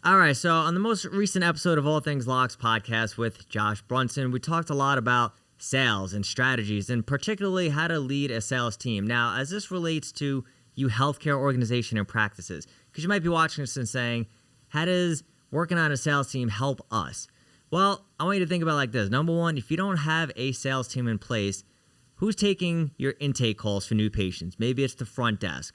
All right, so on the most recent episode of All Things Locks podcast with Josh Brunson, we talked a lot about sales and strategies, and particularly how to lead a sales team. Now, as this relates to you healthcare organization and practices, because you might be watching this and saying, how does working on a sales team help us? Well, I want you to think about it like this. Number one, if you don't have a sales team in place, who's taking your intake calls for new patients? Maybe it's the front desk.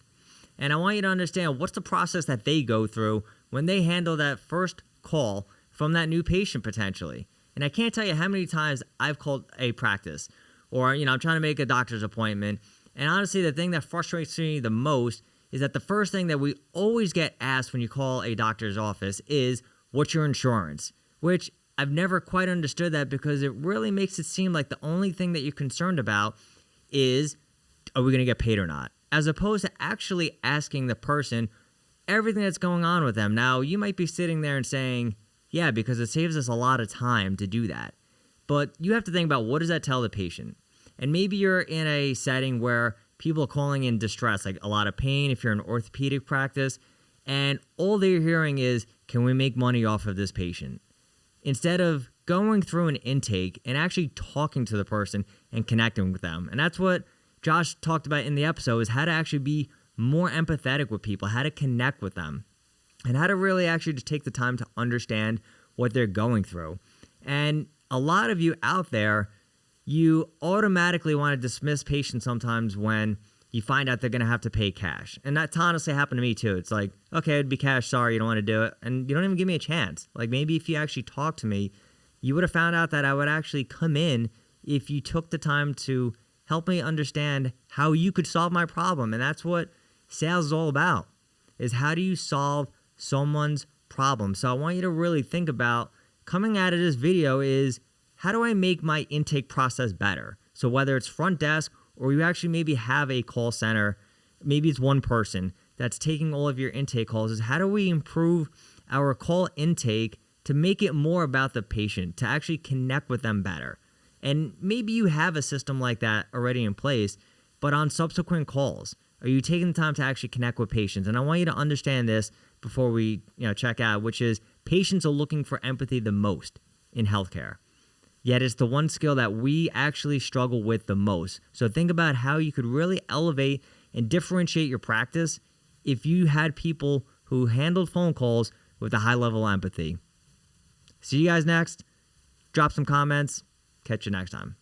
And I want you to understand what's the process that they go through when they handle that first call from that new patient potentially. And I can't tell you how many times I've called a practice or, I'm trying to make a doctor's appointment. And honestly, the thing that frustrates me the most is that the first thing that we always get asked when you call a doctor's office is, what's your insurance? Which I've never quite understood that, because it really makes it seem like the only thing that you're concerned about is, are we going to get paid or not? As opposed to actually asking the person everything that's going on with them. Now, you might be sitting there and saying, yeah, because it saves us a lot of time to do that. But you have to think about, what does that tell the patient? And maybe you're in a setting where people are calling in distress, like a lot of pain if you're in orthopedic practice, and all they're hearing is, can we make money off of this patient? Instead of going through an intake and actually talking to the person and connecting with them. And that's what Josh talked about in the episode, is how to actually be more empathetic with people, how to connect with them, and how to really actually just take the time to understand what they're going through. And a lot of you out there, you automatically want to dismiss patients sometimes when you find out they're going to have to pay cash. And that's honestly happened to me too. It's like, okay, it'd be cash, sorry, you don't want to do it. And you don't even give me a chance. Like, maybe if you actually talked to me, you would have found out that I would actually come in if you took the time to help me understand how you could solve my problem. And that's what sales is all about, is how do you solve someone's problem. So I want you to really think about, coming out of this video, is how do I make my intake process better? So whether it's front desk, or you actually maybe have a call center, maybe it's one person that's taking all of your intake calls, is how do we improve our call intake to make it more about the patient, to actually connect with them better? And maybe you have a system like that already in place, but on subsequent calls, are you taking the time to actually connect with patients? And I want you to understand this before we check out, which is, patients are looking for empathy the most in healthcare. Yet it's the one skill that we actually struggle with the most. So think about how you could really elevate and differentiate your practice if you had people who handled phone calls with a high level of empathy. See you guys next. Drop some comments. Catch you next time.